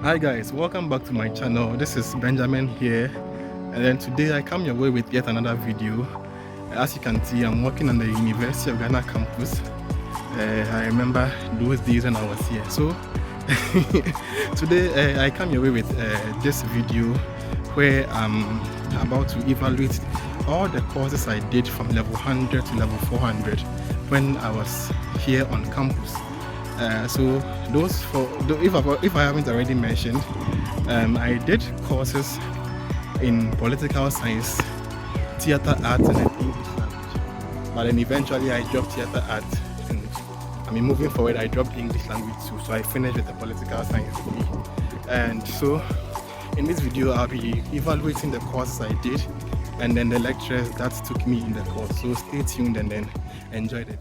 Hi guys, welcome back to my channel. This is Benjamin here, and then today I come your way with yet another video. As you can see, I'm working on the University of Ghana campus. I remember those days when I was here. So today I come your way with this video where I'm about to evaluate all the courses I did from level 100 to level 400 when I was here on campus. So those if I haven't already mentioned, I did courses in political science, theater arts, and then English language. But then eventually I dropped theater art, and moving forward I dropped English language too. So I finished with the political science degree. And so in this video I'll be evaluating the courses I did and then the lectures that took me in the course. So stay tuned and then enjoy it.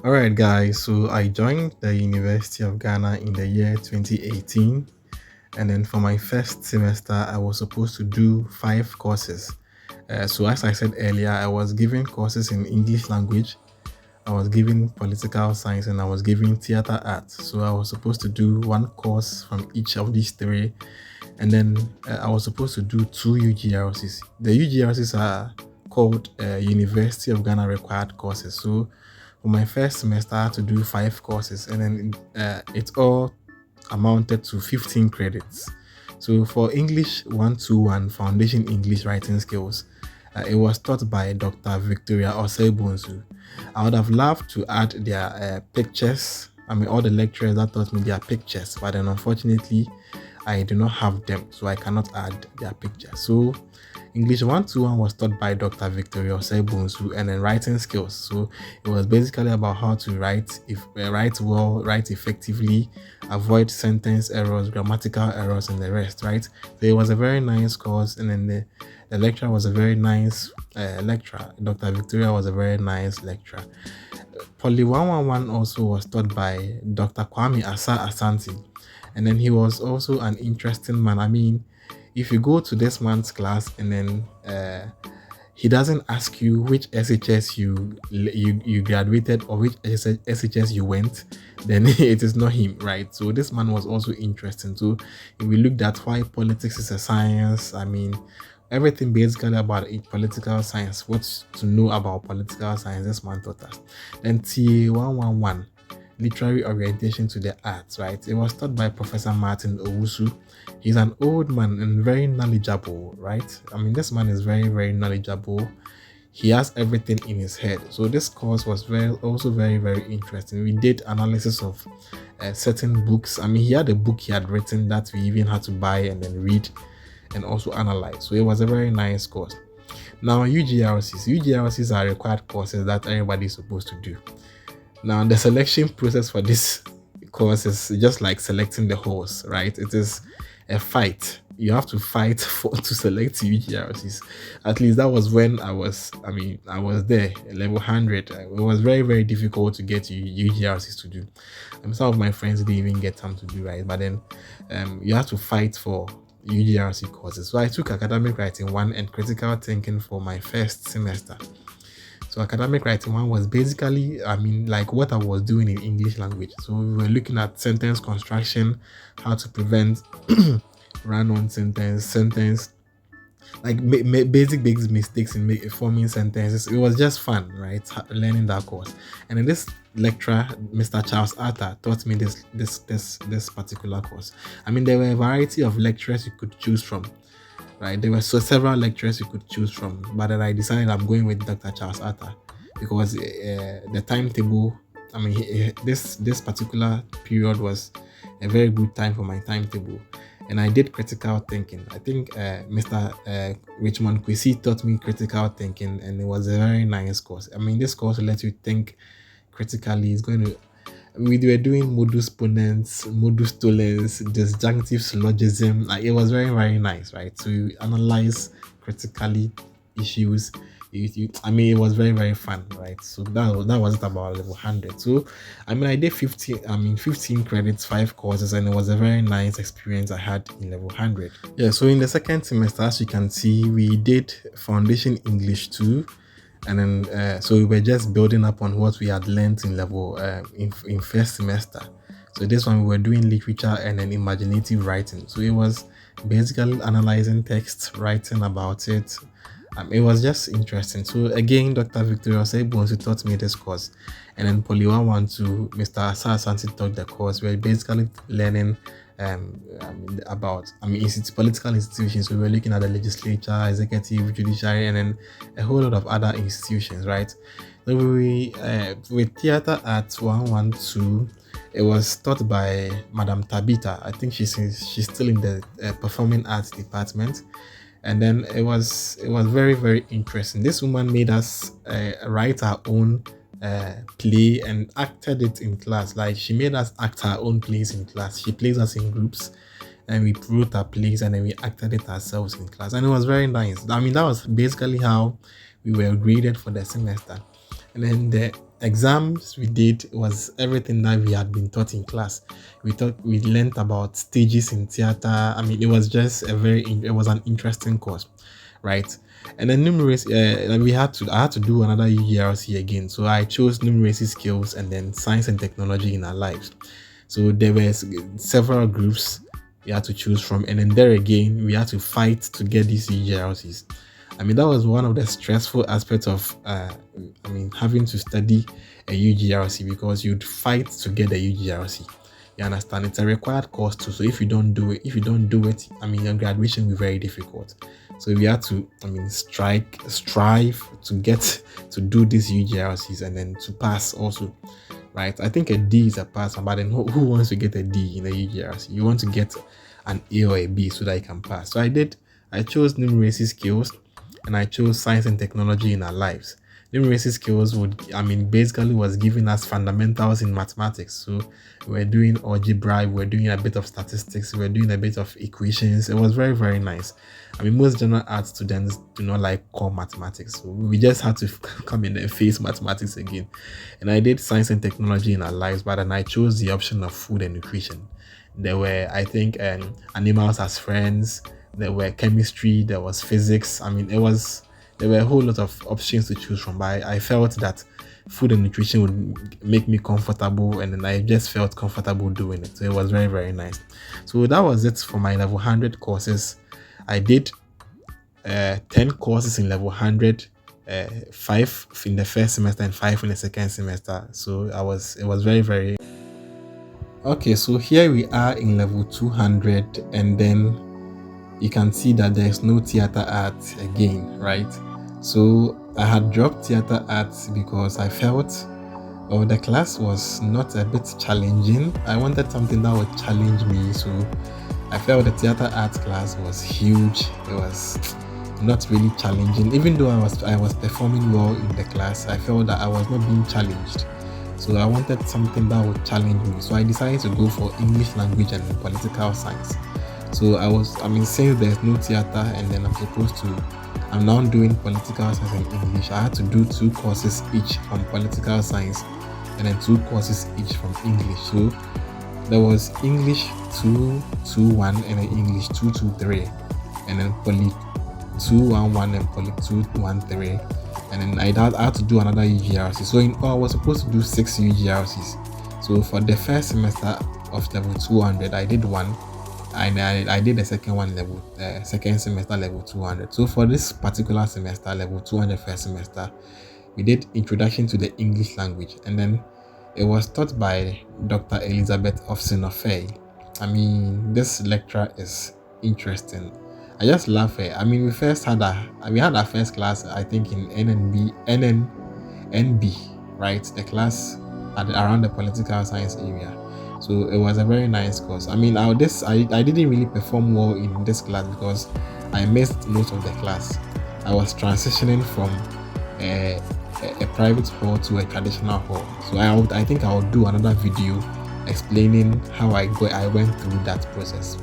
Alright guys, so I joined the University of Ghana in the year 2018, and then for my first semester I was supposed to do 5 courses. So as I said earlier, I was given courses in English language, I was given political science, and I was given theater arts. So I was supposed to do 1 course from each of these 3, and then I was supposed to do 2 UGRCs. The UGRCs are called University of Ghana required courses. So for my first semester I had to do 5 courses, and then it all amounted to 15 credits. So for English 121 Foundation English Writing Skills, it was taught by Dr. Victoria Osei-Bonsu. I would have loved to add their pictures. All the lecturers that taught me their pictures, but then unfortunately I do not have them, so I cannot add their pictures. So English 121 was taught by Dr. Victoria Osei-Bonsu, and then writing skills. So it was basically about how to write well, write effectively, avoid sentence errors, grammatical errors, and the rest, right? So it was a very nice course, and then the lecturer was a very nice lecturer. Dr. Victoria was a very nice lecturer. Poly 111 also was taught by Dr. Kwame Asa Asante, and then he was also an interesting man. If you go to this man's class and then he doesn't ask you which SHS you graduated or which SHS you went, then it is not him, right? So this man was also interesting. So if we looked at why politics is a science, everything basically about political science, what to know about political science, this man taught us. Then T111, literary orientation to the arts, right? It was taught by Professor Martin Owusu. He's an old man and very knowledgeable, right? This man is very, very knowledgeable. He has everything in his head. So this course was also very, very interesting. We did analysis of certain books. He had a book he had written that we even had to buy and then read and also analyze. So it was a very nice course. Now UGRCs are required courses that everybody is supposed to do. Now the selection process for this course is just like selecting the horse, right? It is a fight. You have to fight to select UGRCs. At least that was when I was there, level 100. It was very, very difficult to get UGRCs to do. Some of my friends didn't even get time to do, right? But then you have to fight for UGRC courses. So I took academic writing 1 and critical thinking for my first semester. So academic writing 1 was basically, like what I was doing in English language. So we were looking at sentence construction, how to prevent run-on sentence, like basic mistakes in forming sentences. It was just fun, right? Learning that course. And then this lecturer, Mr. Charles Arthur, taught me this particular course. There were a variety of lecturers you could choose from. Right, there were several lecturers you could choose from, but then I decided I'm going with Dr. Charles Arthur because the timetable, this particular period was a very good time for my timetable, and I did critical thinking. I think Mr. Richmond Kwesi taught me critical thinking, and it was a very nice course. This course will let you think critically. We were doing modus ponens, modus tollens, disjunctive syllogism. It was very, very nice, right? To analyze critically issues. It was very, very fun, right? So that was it about level 100. So I did 15 credits, 5 courses, and it was a very nice experience I had in level 100. Yeah, so in the second semester, as you can see, we did Foundation English 2, And then so we were just building up on what we had learned in level in first semester. So this one we were doing literature and then imaginative writing. So it was basically analyzing text, writing about it. It was just interesting. So again, Dr. Victoria Osei taught me this course, and then Poly 112, Mr. Asa Asante taught the course. We were basically learning about political institutions. So we were looking at the legislature, executive, judiciary, and then a whole lot of other institutions, right? So we with theater at 112, it was taught by Madam Tabitha. I think she's still in the performing arts department. And then it was very, very interesting. This woman made us write our own play and acted it in class. Like, she made us act our own plays in class. She plays us in groups, and we wrote our plays and then we acted it ourselves in class, and it was very nice. I mean, that was basically how we were graded for the semester. And then the exams we did was everything that we had been taught in class. We learned about stages in theater. I mean, it was just it was an interesting course, right? And then numeracy, I had to do another UGRC again. So I chose numeracy skills and then science and technology in our lives. So there were several groups we had to choose from, and then there again we had to fight to get these UGRCs. I mean, that was one of the stressful aspects of having to study a UGRC, because you'd fight to get a UGRC. You understand? It's a required course too. So if you don't do it, your graduation will be very difficult. So we had to, strive to get to do these UGRCs and then to pass also, right? I think a D is a pass, but then who wants to get a D in a UGRC? You want to get an A or a B so that you can pass. So I chose numeracy skills, and I chose science and technology in our lives. Numeracy skills basically was giving us fundamentals in mathematics. So we're doing algebra, we're doing a bit of statistics, we're doing a bit of equations. It was very, very nice. I mean, most general arts students do not like core mathematics, so we just had to come in and face mathematics again. And I did science and technology in our lives, but then I chose the option of food and nutrition. There were, I think, animals as friends. There were chemistry, there was physics. There were a whole lot of options to choose from, but I felt that food and nutrition would make me comfortable, and then I just felt comfortable doing it. So it was very, very nice. So that was it for my level 100 courses. I did 10 courses in level 100, 5 in the first semester and 5 in the second semester. So it was very, very okay. So here we are in level 200, and then you can see that there is no theater art again, right? So I had dropped theater art because I felt the class was not a bit challenging. I wanted something that would challenge me, so I felt the theater art class was huge. It was not really challenging. Even though I was performing well in the class, I felt that I was not being challenged. So I wanted something that would challenge me. So I decided to go for English language and political science. So since there's no theater, and then I'm now doing political science and English, I had to do 2 courses each from political science and then 2 courses each from English. So there was English 221 and then English 223, and then Poly 211 and Poly 213, and then I had to do another UGRC. So in all, I was supposed to do 6 UGRCs. So for the first semester of level 200, I did 1. And I did the second semester level 200. So for this particular semester, level 200 first semester, we did introduction to the English language, and then it was taught by Dr. Elizabeth Ofsenofei. This lecturer is interesting. I just love her. We had our first class, I think, in NNB, right? The class around the political science area. So it was a very nice course. I didn't really perform well in this class because I missed most of the class. I was transitioning from a private hall to a traditional hall. So I think I will do another video explaining how I went through that process,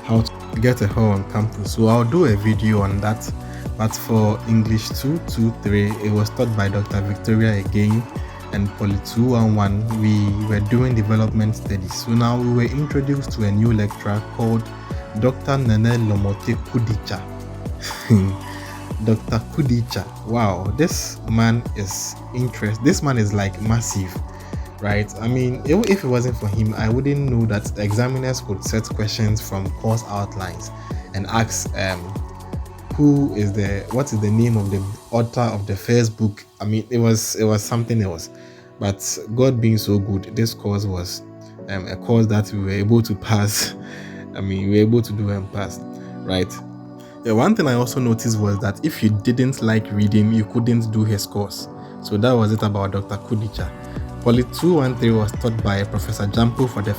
how to get a hall on campus. So I'll do a video on that. But for English 223, it was taught by Dr. Victoria again, and Poly 211, we were doing development studies. So now we were introduced to a new lecturer called Dr. Nene Lomote Kudicha. Dr. Kudicha. Wow, this man is This man is like massive, right? I mean, even if it wasn't for him, I wouldn't know that examiners could set questions from course outlines and ask what is the name of the author of the first book. I mean, it was something else. But God being so good, this course was a course that we were able to pass. I mean, we were able to do and pass, right? Yeah, one thing I also noticed was that if you didn't like reading, you couldn't do his course. So that was it about Dr. Kudicha. Poly 213 was taught by Professor Jampo for the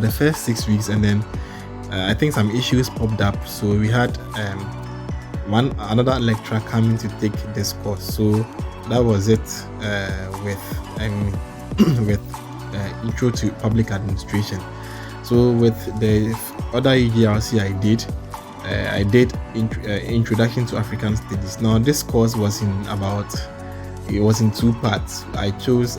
first 6 weeks, and then I think some issues popped up. So we had another lecturer coming to take this course. So that was it with intro to public administration. So with the other UGRC I did introduction to African studies. Now this course was in 2 parts. I chose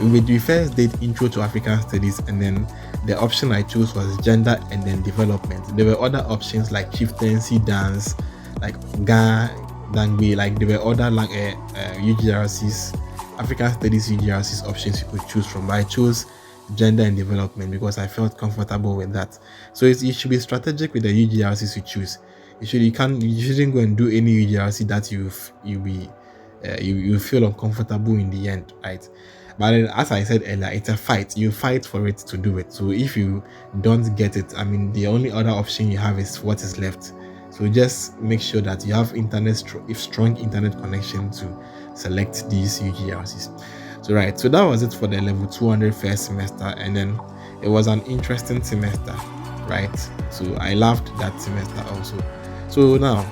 we first did intro to African studies, and then the option I chose was gender and then development. There were other options like chieftaincy dance, like Ga, Dangbe, like there were other UGRCs, African studies UGRCs options you could choose from. But I chose gender and development because I felt comfortable with that. So you should be strategic with the UGRCs you choose. You shouldn't go and do any UGRC that you feel uncomfortable in the end, right? But then, as I said earlier, it's a fight. You fight for it to do it. So if you don't get it, I mean, the only other option you have is what is left. So just make sure that you have strong internet connection to select these UGRCs. So right, so that was it for the level 200 first semester, and then it was an interesting semester, right? So I loved that semester also. So now,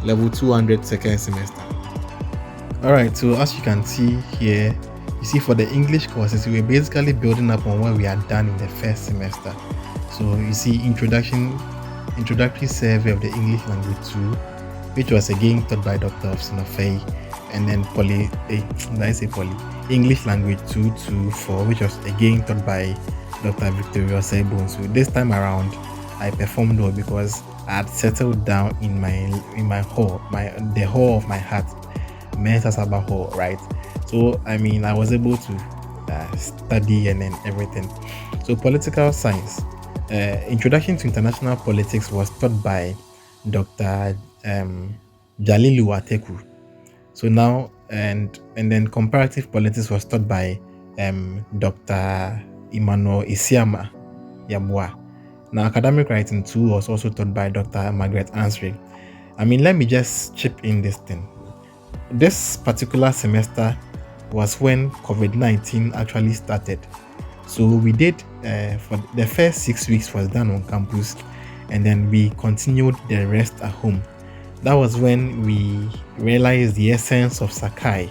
level 200 second semester. All right, so as you can see here, you see for the English courses, we were basically building up on what we had done in the first semester. So you see introductory survey of the English language 2, which was again taught by Dr. Ofsinofei, and then English language 2 to 4, which was again taught by Dr. Victoria Sebon. So this time around, I performed well because I had settled down in my hall, the hall of my heart, Mensa Sabah Hall, right? So I mean, I was able to study and then everything. So political science, introduction to international politics was taught by Dr. Jalilu Ateku. So now and then comparative politics was taught by Dr. Emmanuel Isiama Yabua. Now academic writing 2 was also taught by Dr. Margaret Ansri. I mean, let me just chip in this thing. This particular semester was when COVID-19 actually started. So we did for the first 6 weeks was done on campus, and then we continued the rest at home. That was when we realized the essence of Sakai,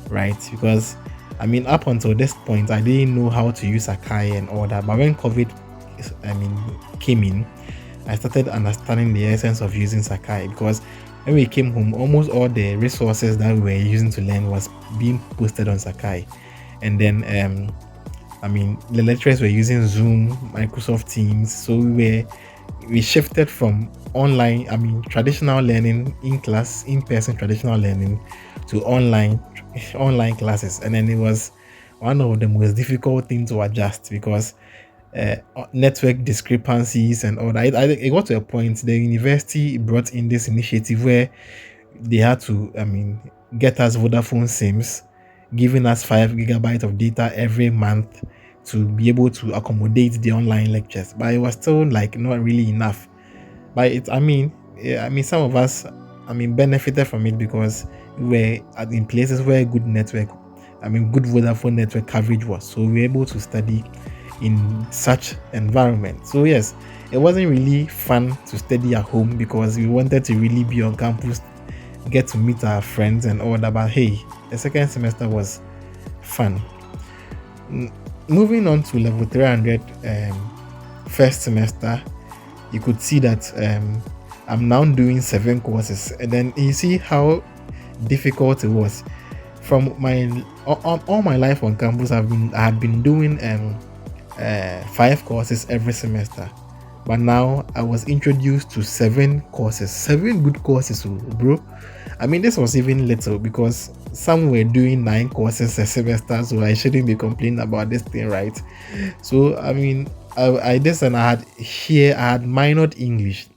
right? Because I mean, up until this point, I didn't know how to use Sakai and all that. But when COVID, came in, I started understanding the essence of using Sakai, because when we came home, almost all the resources that we were using to learn was being posted on Sakai. And then, the lecturers were using Zoom, Microsoft Teams. So we shifted from online, traditional learning in-person traditional learning to online classes. And then it was one of the most difficult things to adjust because network discrepancies and all that. It got to a point the university brought in this initiative where they had to get us Vodafone SIMs, giving us 5 gigabytes of data every month to be able to accommodate the online lectures. But it was still not really enough. But some of us benefited from it because we were in places where good Vodafone network coverage was, so we were able to study in such environment. So yes, it wasn't really fun to study at home because we wanted to really be on campus, get to meet our friends and all that. But hey, the second semester was fun. Moving on to level 300 first semester, you could see that I'm now doing 7 courses, and then you see how difficult it was. From all my life on campus, I had been doing 5 courses every semester. But now I was introduced to 7 courses, 7 good courses, oh, bro. I mean, this was even little because some were doing 9 courses a semester, so I shouldn't be complaining about this thing, right? So I mean, I this and I had here I had minored English,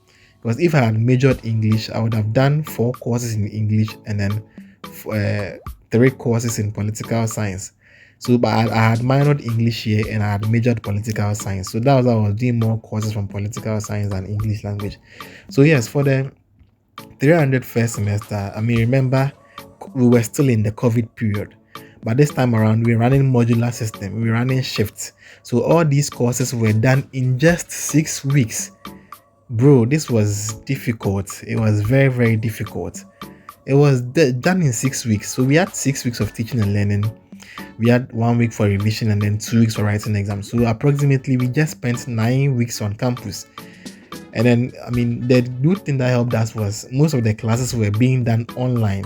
because if I had majored English, I would have done 4 courses in English and then 3 courses in political science. So, but I had minored English here and I had majored political science. So that was how I was doing more courses from political science and English language. So yes, for the 300 first semester, I mean, remember we were still in the COVID period. But this time around, we're running modular system, we're running shifts. So all these courses were done in just 6 weeks. Bro, this was difficult. It was very, very difficult. It was done in 6 weeks. So we had 6 weeks of teaching and learning. We had 1 week for revision and then 2 weeks for writing exams. So approximately we just spent 9 weeks on campus. And then, I mean, the good thing that helped us was most of the classes were being done online.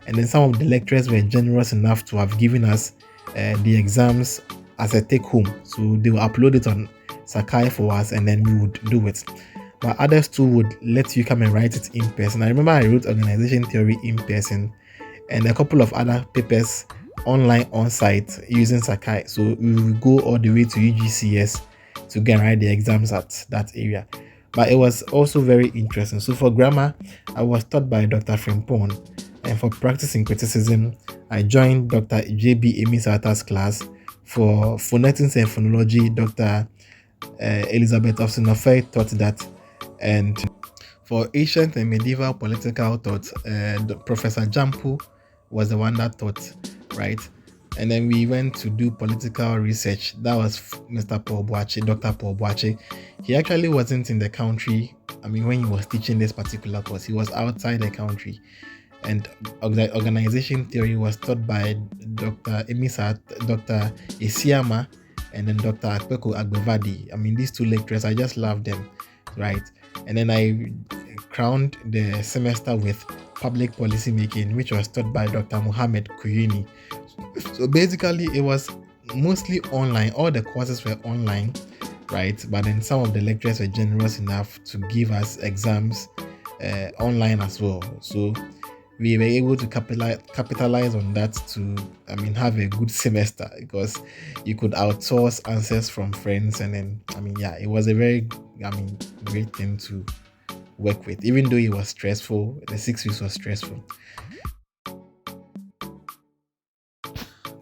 And then some of the lecturers were generous enough to have given us the exams as a take home. So they will upload it on Sakai for us and then we would do it. But others too would let you come and write it in person. I remember I wrote organization theory in person and a couple of other papers online on site using Sakai. So we will go all the way to UGCS to go and write the exams at that area. But it was also very interesting. So for grammar, I was taught by Dr. Frimpong, and for practicing criticism, I joined Dr. JB Emisata's class. For phonetics and phonology, Dr. Elizabeth Ofsinofe taught that, and for ancient and medieval political thought, Professor Jampu was the one that taught, right? And then we went to do political research. That was Mr. Paul Boache, Dr. Paul Boache. He actually wasn't in the country. I mean, when he was teaching this particular course, he was outside the country. And organization theory was taught by Dr. Emisat, Dr. Isiama, and then Dr. Akpeko Agbevadi. I mean, these 2 lecturers, I just love them, right? And then I crowned the semester with public policy making, which was taught by Dr. Muhammad Kuyuni. So basically, it was mostly online. All the courses were online, right? But then some of the lecturers were generous enough to give us exams online as well. So we were able to capitalize on that to, I mean, have a good semester, because you could outsource answers from friends. And then, I mean, yeah, it was a very, I mean, great thing to work with. Even though it was stressful, the 6 weeks was stressful.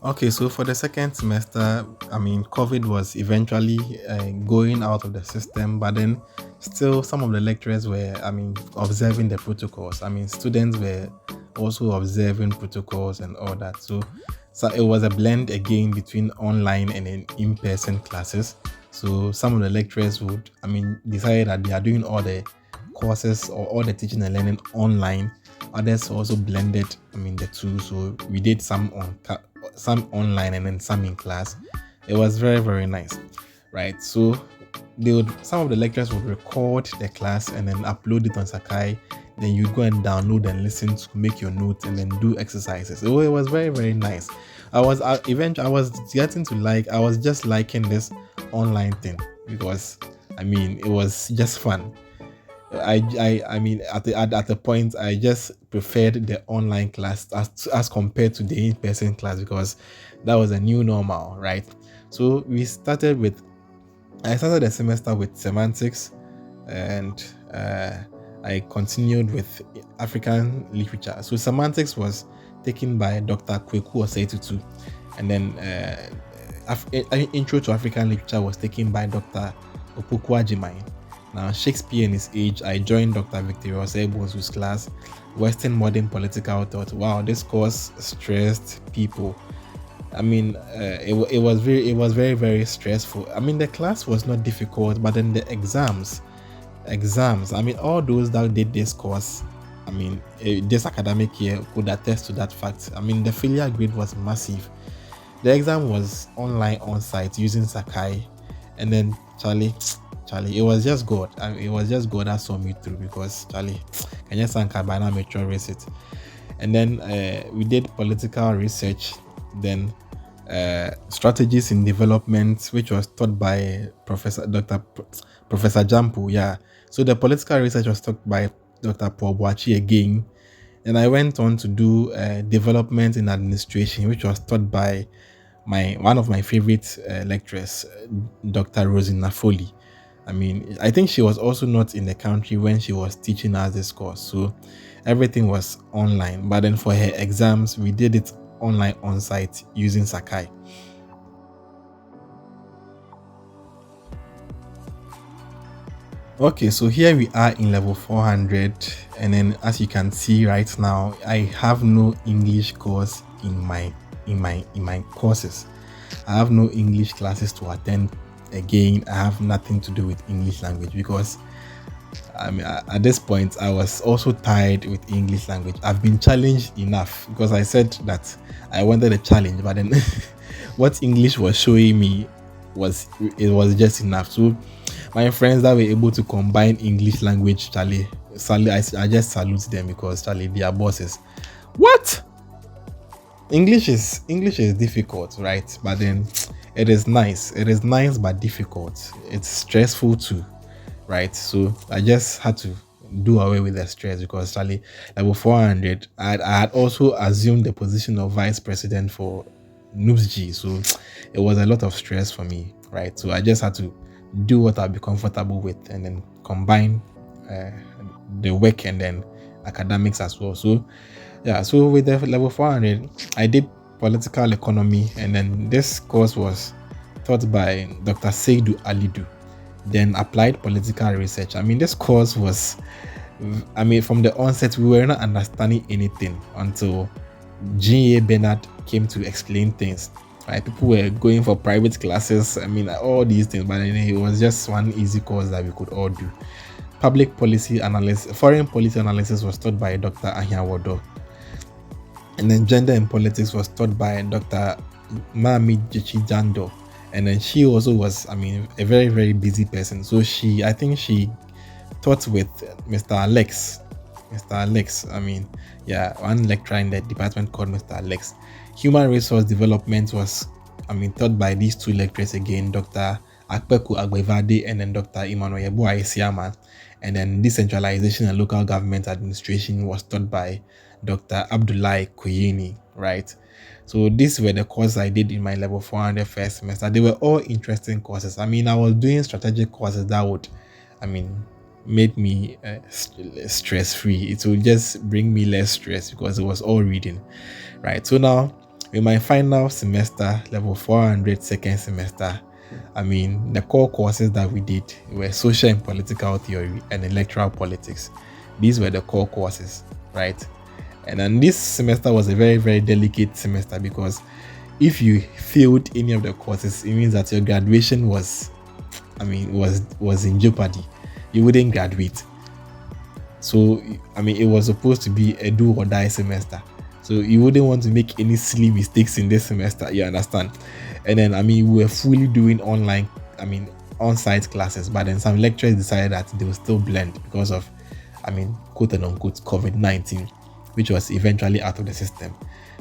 Okay, so for the second semester, I mean, COVID was eventually going out of the system, but then still some of the lecturers were, I mean, observing the protocols. I mean, students were also observing protocols and all that. So it was a blend again between online and in-person classes. So some of the lecturers would, I mean, decide that they are doing all the courses or all the teaching and learning online. Others also blended, I mean, the two. So we did some online and then some in class. It was very, very nice, right? So some of the lecturers would record the class and then upload it on Sakai. Then you go and download and listen to make your notes and then do exercises. So it was very, very nice. I was just liking this online thing, because I mean, it was just fun. I mean, at the point, I just preferred the online class as compared to the in-person class, because that was a new normal, right? So I started the semester with semantics, and I continued with African literature. So semantics was taken by Dr. Kweku Osetutu, and then intro to African literature was taken by Dr. Opoku Ajimai. Now, Shakespeare and his age, I joined Dr. Victoria Osebosu's class, Western Modern Political Thought. Wow, this course stressed people. I mean, it was very, very stressful. I mean, the class was not difficult, but then the exams. I mean, all those that did this course, I mean, this academic year could attest to that fact. I mean, the failure grade was massive. The exam was online on site using Sakai, and then Charlie, it was just God. It was just God that saw me through, because Charlie, can you sanka by now mature race it? And then we did political research, then strategies in development, which was taught by Professor Jampo, yeah. So the political research was taught by Dr. Paul Boachi again. And I went on to do development in administration, which was taught by my one of my favorite lecturers, Dr. Rosina Foley. I mean, I think she was also not in the country when she was teaching us this course, so everything was online. But then for her exams, we did it online on site using Sakai. Okay, so here we are in level 400, and then as you can see right now, I have no English course in my courses. I have no English classes to attend again. I have nothing to do with English language because I mean at this point I was also tired with English language. I've been challenged enough because I said that I wanted a challenge, but then what English was showing me was just enough. So my friends that were able to combine English language, Charlie, I just salute them because Charlie, they are bosses. What? English is difficult, right? But then it is nice. It is nice but difficult. It's stressful too, right? So I just had to do away with the stress because Charlie, level 400, I had also assumed the position of vice president for Noobs G. So it was a lot of stress for me, right? So I just had to do what I'll be comfortable with and then combine uh, the work and then academics as well. So yeah, so with the level 400, I did political economy, and then this course was taught by Dr. Seydou Alidou, then applied political research. I mean, this course was, I mean, from the onset, we were not understanding anything until G.A. Bernard came to explain things. Right? People were going for private classes, I mean, all these things, but then it was just one easy course that we could all do. Public policy analysis, foreign policy analysis was taught by Dr. Ahyawodo. And then gender and politics was taught by Dr. Mami Jichi Jando. And then she also was, I mean, a very, very busy person. So I think she taught with Mr. Alex. Mr. Alex, I mean, yeah, one lecturer in the department called Mr. Alex. Human resource development was, I mean, taught by these two lecturers again, Dr. Akpeku Agbevade and then Dr. Emmanuel Isiama. And then decentralization and local government administration was taught by Dr. Abdullahi Koyeni, right? So these were the courses I did in my level 400 first semester. They were all interesting courses. I mean, I was doing strategic courses that would, I mean, made me stress free. It would just bring me less stress because it was all reading, right? So now, in my final semester, level 400 second semester, I mean, the core courses that we did were social and political theory and electoral politics. These were the core courses, right? And then this semester was a very, very delicate semester because if you failed any of the courses, it means that your graduation was in jeopardy. You wouldn't graduate. So, I mean, it was supposed to be a do or die semester. So you wouldn't want to make any silly mistakes in this semester, you understand? And then, I mean, we were fully doing on-site classes, but then some lecturers decided that they will still blend because of, I mean, quote and unquote, COVID-19, which was eventually out of the system.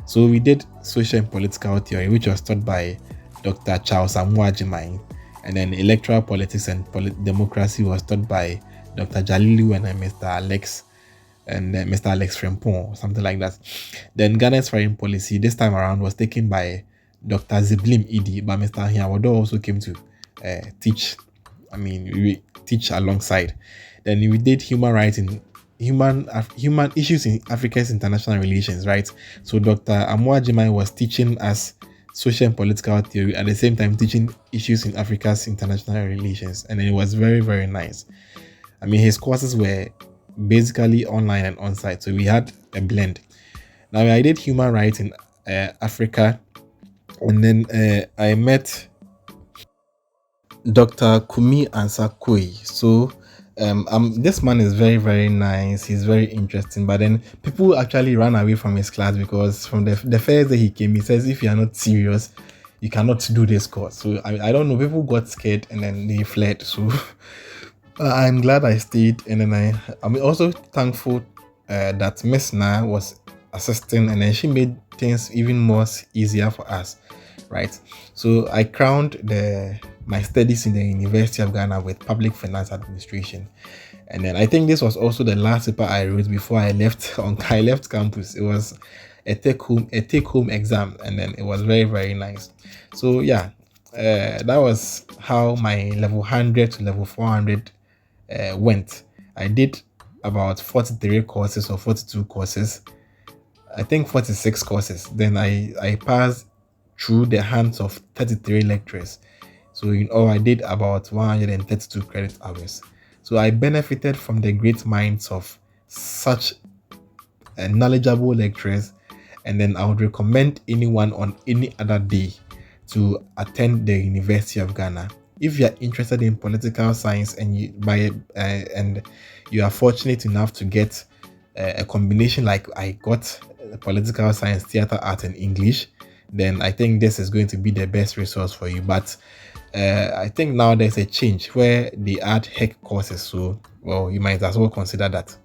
So we did social and political theory, which was taught by Dr. Charles Amuajimai, and then electoral politics and democracy was taught by Dr. Jalilu and Mr. Alex Frempong, something like that. Then Ghana's foreign policy this time around was taken by Dr. Ziblim Idi, but Mr. Hiawado also came to teach. I mean, we teach alongside. Then we did human rights in human issues in Africa's international relations, right? So Dr. Amwa Jimai was teaching us social and political theory at the same time teaching issues in Africa's international relations, and it was very, very nice. I mean, his courses were basically online and on-site, so we had a blend. Now I did human rights in Africa, and then I met Dr. Kumi Ansakoi. So this man is very, very nice. He's very interesting. But then people actually ran away from his class because from the first day he came, he says, if you are not serious, you cannot do this course. So I don't know. People got scared and then they fled. So I'm glad I stayed. And then I'm also thankful that Miss Na was assisting, and then she made things even more easier for us, right? So I crowned my studies in the University of Ghana with public finance administration. And then I think this was also the last paper I wrote before I left I left campus. It was a take home exam, and then it was very, very nice. So yeah, that was how my level 100 to level 400 went. I did about 43 courses or 42 courses, I think 46 courses. Then I passed through the hands of 33 lecturers. So in all, I did about 132 credit hours. So I benefited from the great minds of such knowledgeable lecturers, and then I would recommend anyone on any other day to attend the University of Ghana. If you are interested in political science and you are fortunate enough to get a combination like I got, political science, theater, art, and English, then I think this is going to be the best resource for you. But I think now there's a change where they add HEC courses, so well, you might as well consider that.